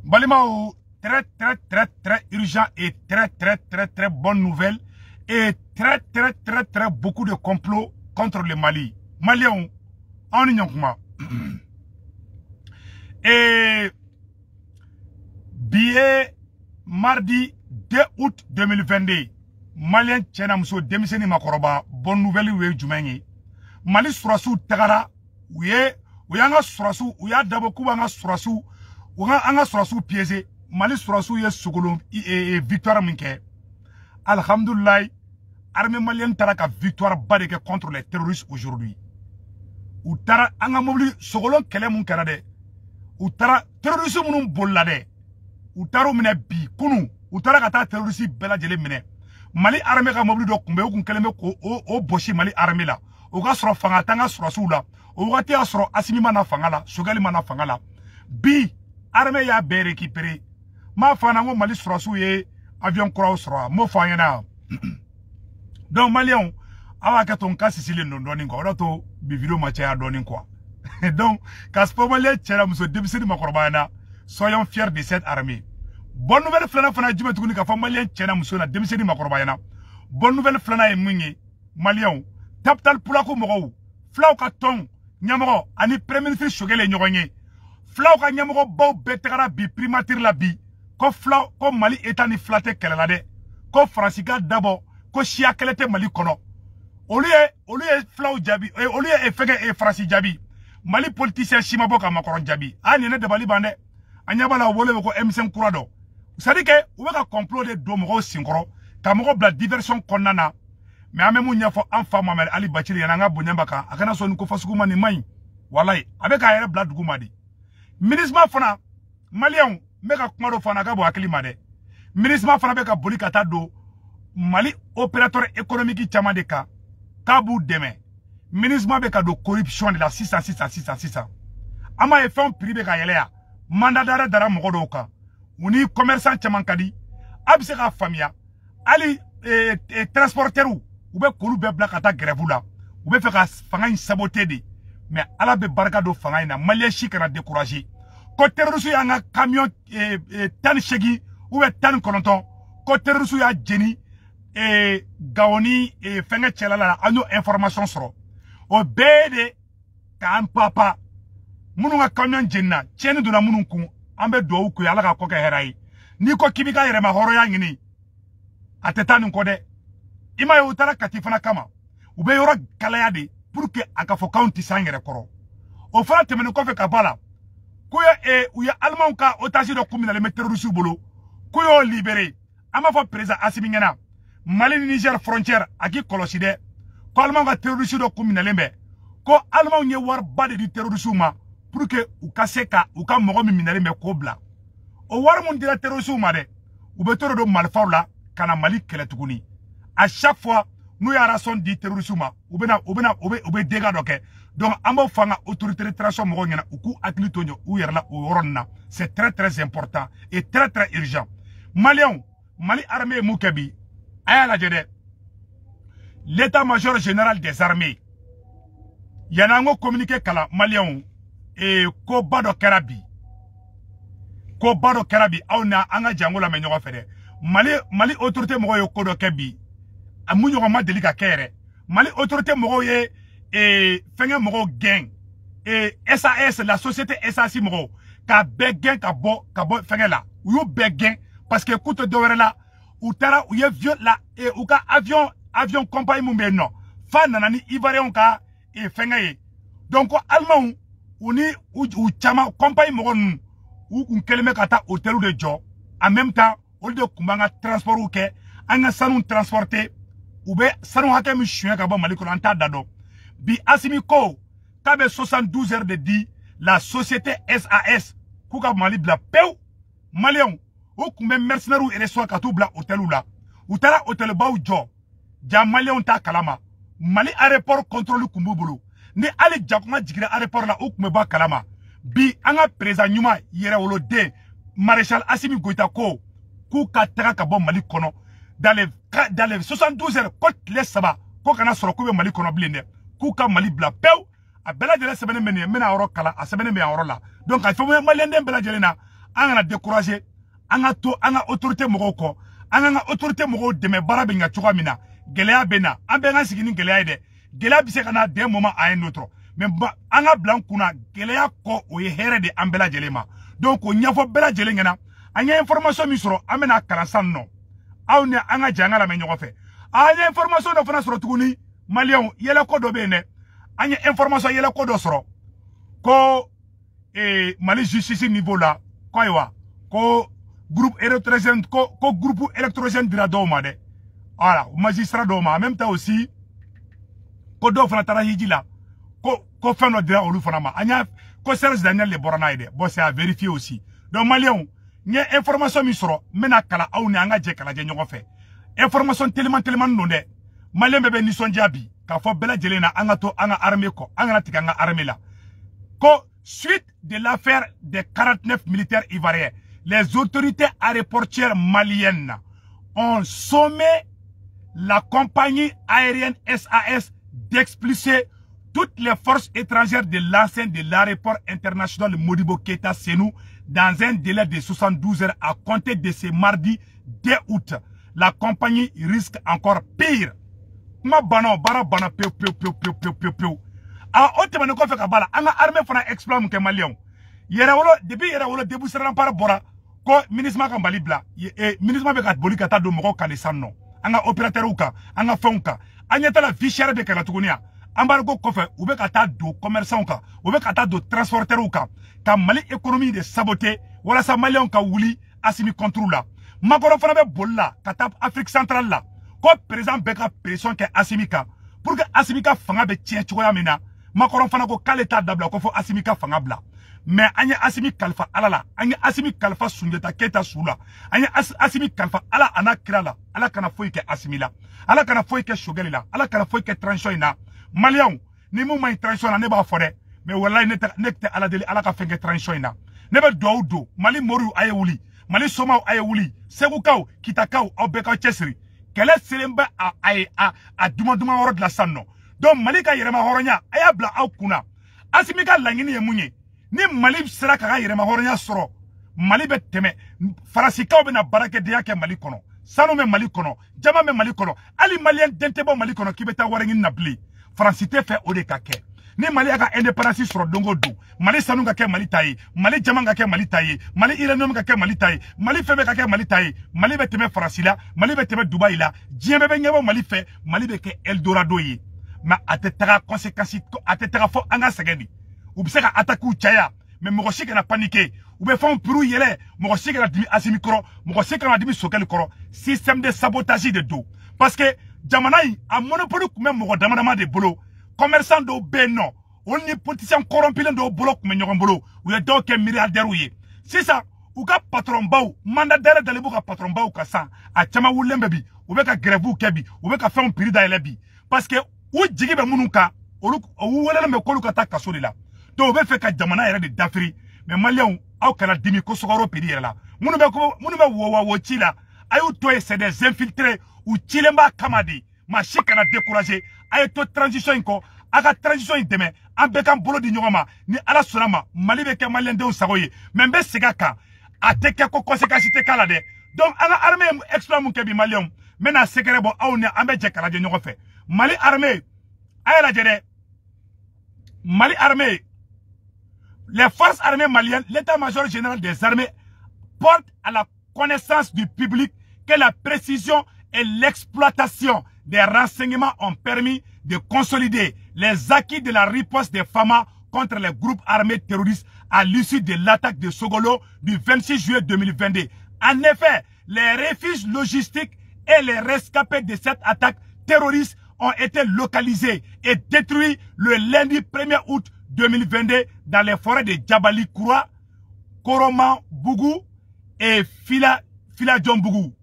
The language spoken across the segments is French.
Balimao, très urgent et très bonne nouvelle. Et très beaucoup de complots contre le Mali. Maliens, en union. Et billet mardi 2 août 2022. Malien Tchenamso démissionné Makoroba. Bonne nouvelle, oui, Djumenge. Mali Surasu Tagara. Oui, anga Surasu, ouya Daboku anga Surasu. Anga Surasu piégé. Mali Surasu ye Sogolon et victoire minke. Alhamdulillah. Armée malienne taraka victoire badeke contre les terroristes aujourd'hui. Ou tara anga mobili Sogolon kele mun karade. Ou tara terroriste munum bolade. Ou taro mine bi kunu. Ou tara kata terroriste bela jele mine. Mali armée ka mobili do kumbe ou keleme ko o boshi Mali armée la. O ga soro fanga tanga Surasu la. O wati a soro Asimi mana fanga la, Sogali mana fanga la. Bi armée ya be récupérer. Ma fana ngo Mali Surasu ye avion kura soro. Mo fanyana. Donc Maliens, awa ka ton cas Sicile non doni ko rato bi vidéo matcha doni quoi. Donc Kaspo Malien tchera muso debisini makorbaana, soyons fiers de cette armée. Bonne nouvelle flana fana djuma tukuni ka fa Malien tchera muso na debisini makorbaana. Bonne nouvelle flana e mungi Maliens, taptal pulako mogo. Flaw ka ton nyamoro ani premier ministre Sogele nyogonye. Flaw ka nyamoro baw betegara bi primature la bi. Ko flaw ko Mali etani flatte kelalade. Ko Francica d'abord ko Chia kelete Mali kono. Oliye flaw jabi, oliye efege e Franci jabi. Mali politicien Shimabo ka makoron jabi. Ani ne de Bali bande. Anyabala wole ko M5 Kurado. C'est-à-dire que ou ka complot de domo sinkoro, ka moko bla diversion konnana. Mais ame mu nyafo anfa Mohamed Ali Bachili yananga bunyambaka akana so nko fasukuma ni mai. Wallahi abeka yere bla duguma di. Ministre fana Malien meka kumaro fana ka bo akilima de. Ministre fana beka boli kata do Mali opérateur économique chama de ka Kabu deme. Ministre beka do corruption de la 600. Ama e fon privé ka yelea. Mandat d'arrêt dara moko do ka. Uni commerçant chama kadi. Abse ka famia. Ali transporteur ou be kolu be bla kata grève la. Ou be fe ka fanga in saboter de. Mais ala be barka do fanga ina Malien chikana décourager. Ko terroriste yanga camion tan shegi ou be tan kononton. Ko terroriste ya jeni Gaoni et Fenga Tchelala a nos informations sur au bede kan papa mununga camion jenna tienne de la mununku ambe do ku yala ka koka herai ni ko kibika yere ma horo ya ngini atetani ko de ima yo tara katifana kama ube yoro kalaya de pour que aka fo county sangere koro o fara temene ko fe kabala ko ya uya allemand ka otaji do kumina le terroriste bolo ko yo libéré ama fo président Assimi ngena Mali Niger frontière aki koloside ko allemand ka terroriste do kumina lembe ko allemand nye war bade di terroriste ma pour que u kaseka u ka mogo mi minale me ko bla o war mun dira terroriste ma de u be toro do malfaula kana Mali kele tukuni à chaque fois nous ya rason di terroriste ma u be dega doke donc amo fanga autorité de transport mogo nyana u ku atli tonyo u yerla u oronna c'est très important et très urgent Maliens Mali armée mukebi aya jede l'état-major général des armées yanango communiqué kala Maliens et ko bado kerabi awna anga jangola me nyoga fede Mali autorité mogo yo kodo kebi amunyo ma delika kere Mali autorité mogo ye fenge mogo gang et SAS la société SAS mogo ka be gang ka bo fenge la yo be gang parce que écoute de la ou tara ou ye vieux la et ou ka avion compagnie mumbe non fa nanani ivoirien ka e fenge donc allemand uni ou chama compagnie mogo ou keleme kata hôtel de jo en même temps au de kumbanga transport ou ke anga sanu transporter ou be sanu hakem chien ka ba Mali ko anta dado bi Assimi ko kabe 72 heures de dit la société SAS kuka Mali bla peu Maliens ou kumbe mercenaire ou reçoit ka tout bla hôtel ou la ou tara hôtel ba ou jo ja Maliens ta kalama Mali aéroport contrôle kumbubulu ni ali jakuma jigira aéroport la ou kumbe ba kalama bi anga président nyuma yere wolo de maréchal Assimi Goïta ko ku ka taka ka bo Mali kono dans les 72 heures ko les saba ko kana soro ko be Mali kono blinde ku ka Mali bla pew a bela de la semaine mena oro kala a semaine me oro la donc a fo Malien dem bela jelena angana décourager anga to anga autorité mogoko anga autorité mogo de me barabenga chukamina gelea bena ambenga sigini gelea de gelea bise kana des moments à un autre mais anga blanc kuna gelea ko o here de ambela jelema donc o nyafo bela jelengena anya information mi soro amena kalasan no awne anga jangala me nyogofe anya information no fana soro tuguni malien yele ko do bene anya information yele ko do soro ko Mali justice niveau là quoi wa ko groupe électrogène ko groupe électrogène dira doma de voilà magistrat doma en même temps aussi ko do fana tara hiji la ko fano dira olu fana ma anya ko Serge Daniel le borana ide bon c'est à vérifier aussi donc malien nye information mi soro mena kala awni anga je kala je nyoko fe information tellement non de malien bebe ni sonjabi ka fo bela jelena anga to anga armée ko anga natika anga armée la ko suite de l'affaire des 49 militaires ivoiriens, les autorités aéroportières maliennes ont sommé la compagnie aérienne SAS d'expulser toutes les forces étrangères de l'enceinte de l'aéroport international Modibo Keita Sénou dans un délai de 72 heures à compter de ce mardi 2 août. La compagnie risque encore pire. Ma bana bara bana peu. A otemane ko fe ka bala anga armée fana exploit ke malien yera wolo depuis yera wolo debu seran par bora ko ministre ka mbali bla ministre be ka boli ka ta do moko kale sanno anga opérateur uka anga fonka anyata la vie chère be kana tukunia ambargo ko fe ube ka ta do commerçant ka ube ka ta do transporteur uka ka Mali économie de saboter wala sa malien ka wuli asimi contrôle la makoro fana be bolla ka ta Afrique centrale la ko président be ka pression ke asimika pour que asimika fanga be tien choya mena Macron fana ko kale ta dabla ko fo asimika fanga bla mais anya asimi kalfa alala anya asimi kalfa sunjeta keta sula anya asimi kalfa ala ana kirala ala kana foyi ke asimila ala kana foyi ke shogelila ala kana foyi ke transition ina malien ni mu mai transition ne ba fode mais wallahi nekte ala deli ala ka fenge transition ina ne be do Mali moru aye wuli Mali soma aye wuli segukaw kitakaw obeka chesri kele selemba a duma woro de la sanno donc Mali ka yerema horonya aya bla aw kuna asimika langini ye munye ni Mali sera ka yerema horonya soro Mali be teme farasikaw be na barake de yake Mali kono sanu me Mali kono jama me Mali kono ali malien dentebo Mali kono kibeta warengi na bli francité fait ode kake ni Mali aka indépendance soro dongo du Mali sanu ka ke Mali tayi Mali jama ka ke Mali tayi Mali iranium ka ke Mali tayi Mali febe ka ke Mali tayi Mali be teme farasila Mali be teme Dubai la jembe be ngebo Mali fe Mali be ke Eldorado yi mais atetara conséquences atetara fo anga segeni ou bisa ka attaque ou chaya mais mo shi kana paniquer ou be fon puru yele mo shi kana dimi asimi koro mo shi kana dimi sokel koro système de sabotage de dos parce que jamanai a monopole même mo dama de bolo commerçant do beno on ni politicien corrompu do bolo comme nyogon bolo ou ya donc milliardaire ou ye c'est ça ou ka patron baou mandataire de ka patron baou ka sa a chama wulembe bi ou be ka grève ou kebi ou be ka fon piri da elebi parce que ou jigi be munuka ou wala me kolu ka ta kaso de la to be fe ka jamana yere de dafri mais malien aw kana dimi ko sogoro pedi yere la munu be wo chila ayu to c'est des infiltrés ou chilemba kamadi ma shikana décourager ay to transition ko aka transition deme ambe kan bolo di nyoma ni ala sonama Mali be ke malien de sagoye mais be sigaka ateke ko conséquence te kala de donc ala armée exploit mun ke bi malien mena secret bo awne ambe je kala de nyoko fe Mali armée aye la jede Mali armée les forces armées maliennes l'état-major général des armées porte à la connaissance du public que la précision et l'exploitation des renseignements ont permis de consolider les acquis de la riposte des FAMA contre les groupes armés terroristes à l'issue de l'attaque de Sogolo du 26 juillet 2022. En effet, les refuges logistiques et les rescapés de cette attaque terroriste ont été localisés et détruits le lundi 1er août 2022 dans les forêts de Djabali Koura, Koroman Bougou et Filadjombougou.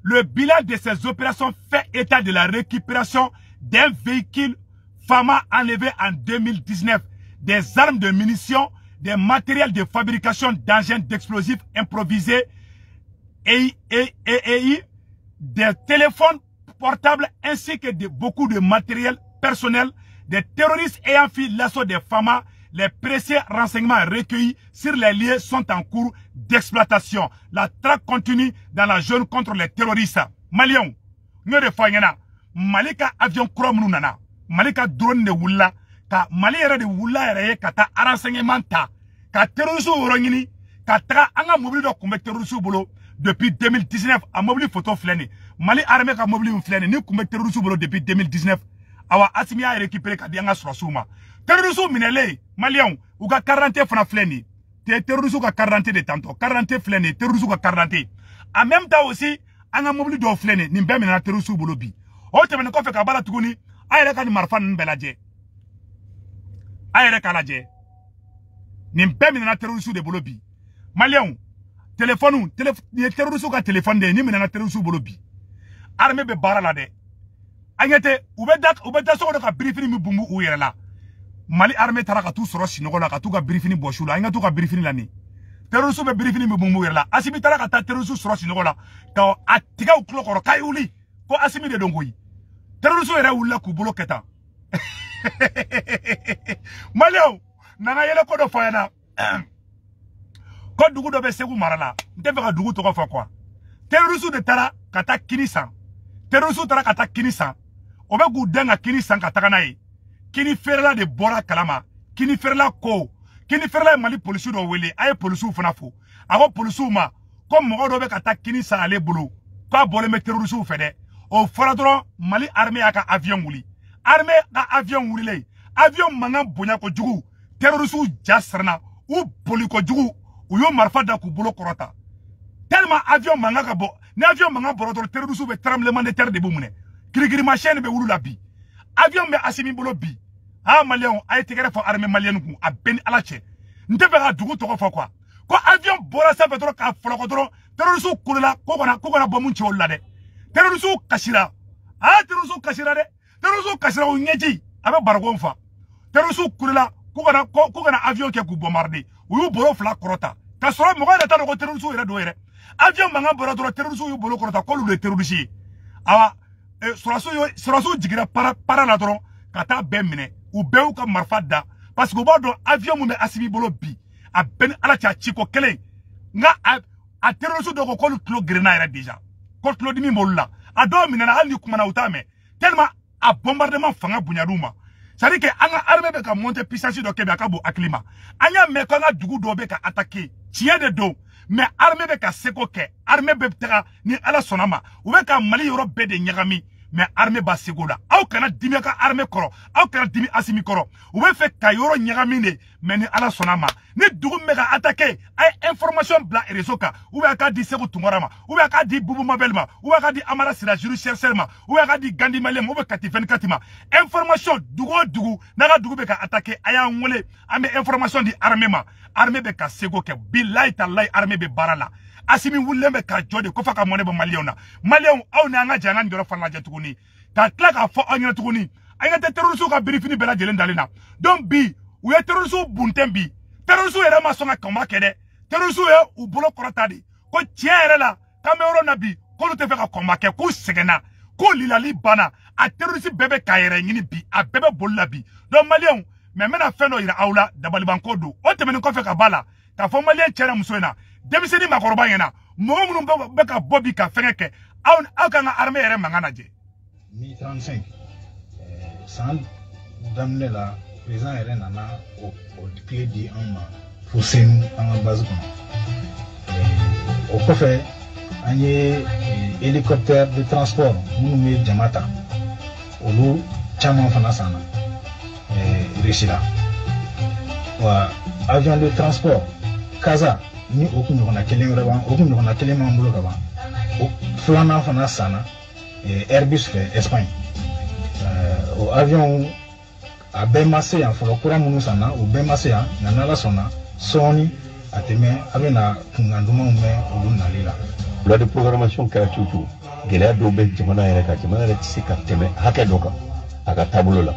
Le bilan de ces opérations fait état de la récupération d'un véhicule FAMA enlevé en 2019, des armes de munitions, des matériels de fabrication d'engins d'explosifs improvisés et des téléphones portables ainsi que beaucoup de matériel personnel. Des terroristes ayant fait l'assaut des FAMA, Les précieux renseignements recueillis sur les lieux sont en cours d'exploitation. La traque continue dans la zone contre les terroristes. Maliens, nous defayena. Malika avion krom nana. Malika drone de wula. Ka Mali era de wula era kata renseignement ta. Ka terroristes orangini. Ka tra anga mobile do kumbe terroristes bolo depuis 2019 a mobile photo fleni. Mali armée ka mobile fleni ni kumbe terroristes bolo depuis 2019. Awa asimi a récupéré ka dianga srasuma. Terroristes minele Maliens ou ka 40 francs fleni. Terroristes ka 40 de tanto. 40 fleni terroristes ka 40. En même temps aussi anga mobile do fleni ni mbé mina terroristes bolo bi. O te men ko fe ka bala tuguni ayere ka ni marfan belaje. Ayere ka laje. Ni mbé mina terroristes de bolo bi. Maliens téléphone terroristes ka téléphone de ni mina terroristes bolo bi. Armée be bara la de. Agnete ubeda so ka briefing mi bumbu u yere la. Mali armée tara ka tu soro sinogo la ka tu ka briefing boshula anga tu ka briefing la ni. Terroristes be briefing mi bumbu yere la. Asimi tara ka ta terroristes soro sinogo la ka atiga u klokoro kay uli ko asimi de dongoyi. Terroristes yere ulla ku bolo keta. Maliens nanga yele ko do fayana. Ko dugu do be segu marala. Ntefe ka dugu to ko fa quoi. Terroristes de tara kata kinisa. Terroristes tara kata kinisa. Obe gu denga kinisa kata nayi. Kini ferla de bora kalama. Kini ferla ko. Kini ferla Mali police do wele. Aye police fana fo. Ako police ma. Comme mo do be kata kinisa ale bolo. Ko bole me terroristes fede. O fara dron Mali armée aka avion wuli. Armée ka avion wuli le. Avion manga bonya ko jugu. Terroristes jasrna ou poli ko jugu. Ou yo marfa da ku bolo korota. Tellement avion manga ka bo. Ni avion manga boro dron terroristes be tremblement de terre de boumune. Kirigiri machine be wulu la bi. Avion be asimi bolo bi. Ah Maliens ay tigere fo armée malienne ku a ben alache. Nte be ga dugu to ko fo quoi. Ko avion bora sa be dron ka folo ko dron terroristes kulula ko kona bomun ci wolla de. Terroristes kashira. Ah terroristes kashira de. Terroristes kashira o nyeji abe bargon fa. Terroristes kulula ko kona avion ke ku bombarder. Uyu boro fla korota. Ka soro mo ga ta ko terroristes ere do ere. Avion manga boro dron terroristes yu bolo korota ko lu de terroristes. Awa surasu jigira para la dron kata bemine ou beu ka marfada parce que bodo avion mu be asimi bolo bi a ben ala cha chiko kele nga a terroristes do ko lu klo grenade déjà ko klo dimi molla a do minana ali kuma na utame tellement a bombardement fanga bunyaduma ça dit que anga armée be ka monter puissance do kebe akabo aklima anya me ko nga dugu do be ka attaquer tien de do mais armée be ka seko ke armée be tera ni ala sonama ou be ka Mali yoro be de nyagami mais armée ba segoda aw kana dimi ka armée koro aw kana dimi asimi koro ou be fe ka yoro nyagami ne mais ni ala sonama ni dugu me ka attaquer ay information bla réseau ka ou be ka di seko tumorama ou be ka di bubu mabelma ou be ka di amara sira judiciaire selma ou be ka di gandi malem ou be ka ti 24 ma information dugu naga dugu be ka attaquer aya ngole ame information di armée ma armée be ka sego ke billahi tallahi armée be barala asimi wulembe ka jode ko faka mone bo Maliens aw na nga janga ndoro fan la jetuguni ka tla ka fo anya tuguni anya te terroristes ka briefing bela jelen dalina donc bi ou ya terroristes buntembi terroristes era ma songa koma kede terroristes ya u bolo korota di ko tiere la kamero na bi ko lu te fe ka koma ke ku segena ko lilali bana a terroristes bebe kayere ngini bi a bebe bolla bi donc Maliens mais mena feno ira awla dabali bankodo o temene ko fe ka bala ka fo Maliens tiere musoena demiseni makoroba yena mo munu be ka bobi ka fengeke aw ka nga armée ere mangana je mi 35 sans damne la président ere nana au clé di en fossenu en base au kofe anye hélicoptère de transport munu me jamata olu chama fana sana rechira wa avion de transport kaza ni oku nyokona kelen reban oku nyokona kelen mambulo reban o flana fana sana Airbus fait Espagne au avion a bemase ya folo kura munu sana o bemase ya nanala sona soni ateme abena kunganduma ume olunalila la de programmation karatutu gela do be jamana yere ka jamana re tsi ka teme hake doka aka tabulo la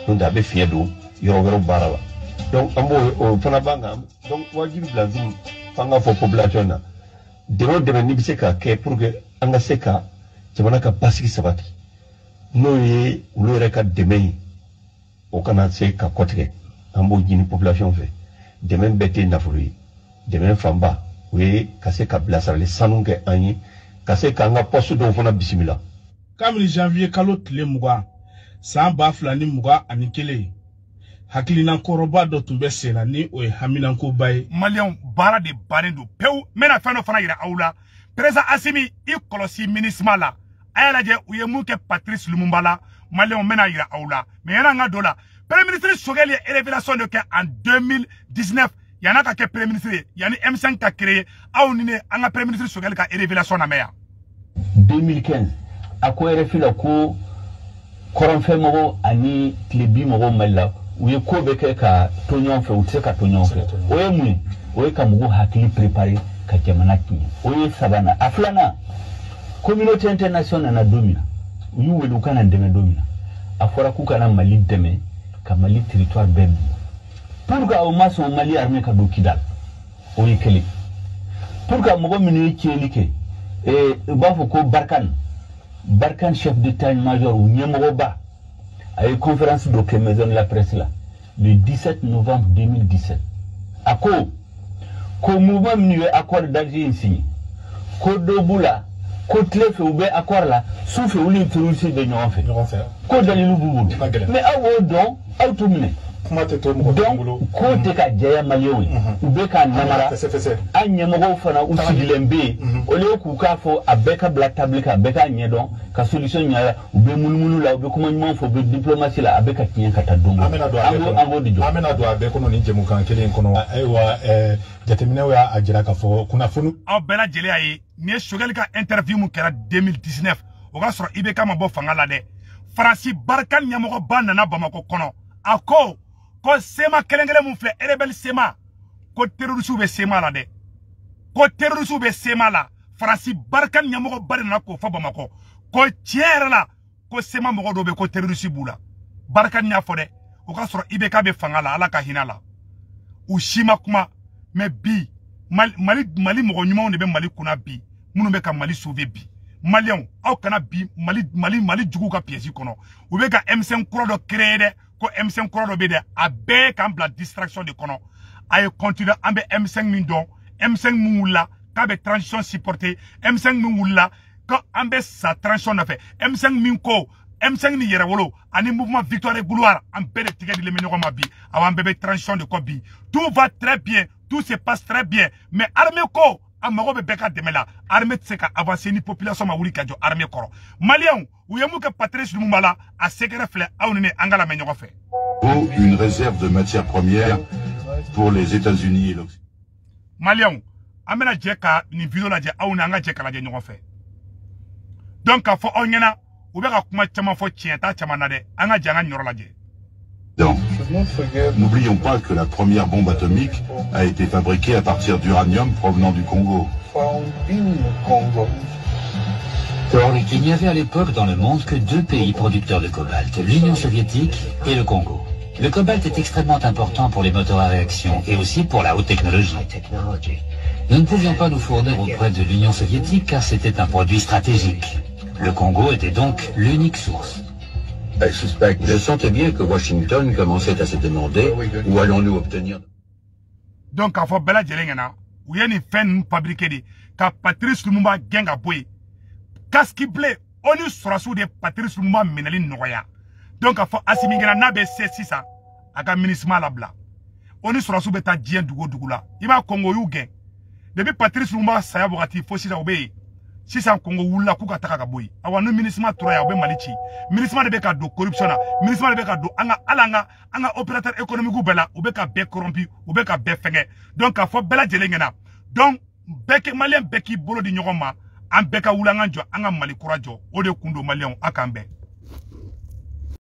donc abe fiye do yoro barala donc ambo o fana banga donc wajibi lazim fanga fo population na de ni bise ka ke pour que anga seka jamana ka basiki sabati no ye ulo re ka deme o kana se ka kotige ambo jini population fait demain bête nafuri demain famba oui kase kabla sarale sanunge anyi kase kanga poste do fona bismillah kamri janvier kalot le muga samba flani muga anikele hakilina koroba do tumbe sena ni o hamina ko bay Malion bara de barendo peu mena fano fana ira aula Président Assimi i kolosi ministre la ayala je uye muke Patrice Lumumba la Malion mena ira aula mais yana nga dola Premier ministre Sogeli révélation de que en 2019 yana ka ke Premier ministre yani M5 ka créé aw ni ne anga Premier ministre Sogeli ka révélation na meya 2015 ako refila ko koronfe mo ani klebi mo mala uye ko beke ka tonyon fe utse ka tonyon fe oye mu oye ka mugo hakili préparer ka jamana kinya oye sabana aflana communauté internationale na domina uyu wedu kana ndeme domina afora ku kana mali deme ka mali territoire ben pour ka o maso mali armée ka do kidal oye kele pour ka mugo minu kelike bafo ko Barkan chef d'état-major ou Niamogoba a eu conférence de maison de la presse là le 17 novembre 2017. À quoi mouvement minué accord d'Alger signé. Ko Dobula, ko Tlef ou bien accord là, sauf que vous l'avez fait de nous en fait. Ko Dalilou Boubou. Mais à vous donc, à tout le monde. Donc, côté ka jaya malio ubeka namara anyemogo fana usigilembe ole ku ka fo abeka black table ka beka nyedon ka solution nya ube mulumulu la ube kuma nyimo fo be diplomatie la abeka kien kata dongo ango dijo amena do abe kono ni jemu kan kelen kono aywa jatemine wa ajira ka fo kuna funu aw bela jele ayi ni Sogeli ka interview mu kera 2019 o ga soro ibeka mabo fanga la de Francis Barkan nyamogo ba nana Bamako kono ako ko sema kelengele mun fle rebel sema ko terroriste be sema la de ko terroriste be sema la Francis Barkan nyamogo bari na ko fa Bamako ko tiere la ko sema mogo do be ko terroriste bula Barkan nya fo de o ka soro ibeka be fanga la ala ka hinala u shima kuma me bi mali mogo nyuma on be mali kuna bi munu be ka mali sauver bi Malion aw kana bi mali jugu ka pièce kono u be ka M5 kuro do créer de ko M5 kuro do be de abe kan bla distraction de kono ay continue ambe M5 min don M5 mula ka be transition supporter M5 min wula ko ambe sa transition na fait M5 min ko M5 ni yere wolo ani mouvement victoire et gloire ambe de tigé de le menoko mabi awan bebe transition de kobi tout va très bien tout se passe très bien mais armée ko amago be beka demela armée tseka avancer ni population ma wuli kadjo armée koro malien ou yemu ke Patrice Lumumba la a secret flé awnene angala menyoko fe une réserve de matières premières pour les États-Unis et l'Occident. Malien amena jeka ni video la je awne anga jeka la je nyoko fe donc a fo onyena ou be ka kuma chama fo chienta chama na de anga janga nyoro la je. N'oublions pas que la première bombe atomique a été fabriquée à partir d'uranium provenant du Congo. Il n'y avait à l'époque dans le monde que 2 pays producteurs de cobalt, l'Union soviétique et le Congo. Le cobalt est extrêmement important pour les moteurs à réaction et aussi pour la haute technologie. Nous ne pouvions pas nous fournir auprès de l'Union soviétique car c'était un produit stratégique. Le Congo était donc l'unique source. Je sentais bien que Washington commençait à se demander où allons-nous obtenir. Donc, à Bella Djelengana, où il y a une fin fabriquée de Patrice Lumumba Genga Boy. Qu'est-ce qui plaît? On est sur de Patrice Lumumba Menelin Noya. Donc, à Assimi Gana Nabe C6 à la ministre Malabla. On est sur la soubeta Dien Dougo Dougoula. Il m'a Congo Yugen. Depuis Patrice Lumumba Sayabogati, Fossi Obey. Si ça Congo wula kuka taka boy awanu ministre Touraya obe malichi ministre de beka do corruption na ministre de beka do anga opérateur économique bela obeka be corrompu obeka be fenge donc a fo bela jelengena donc beke malien beki bolo di nyogoma an beka wula nganjo anga mali kurajo ode kundo malien akambe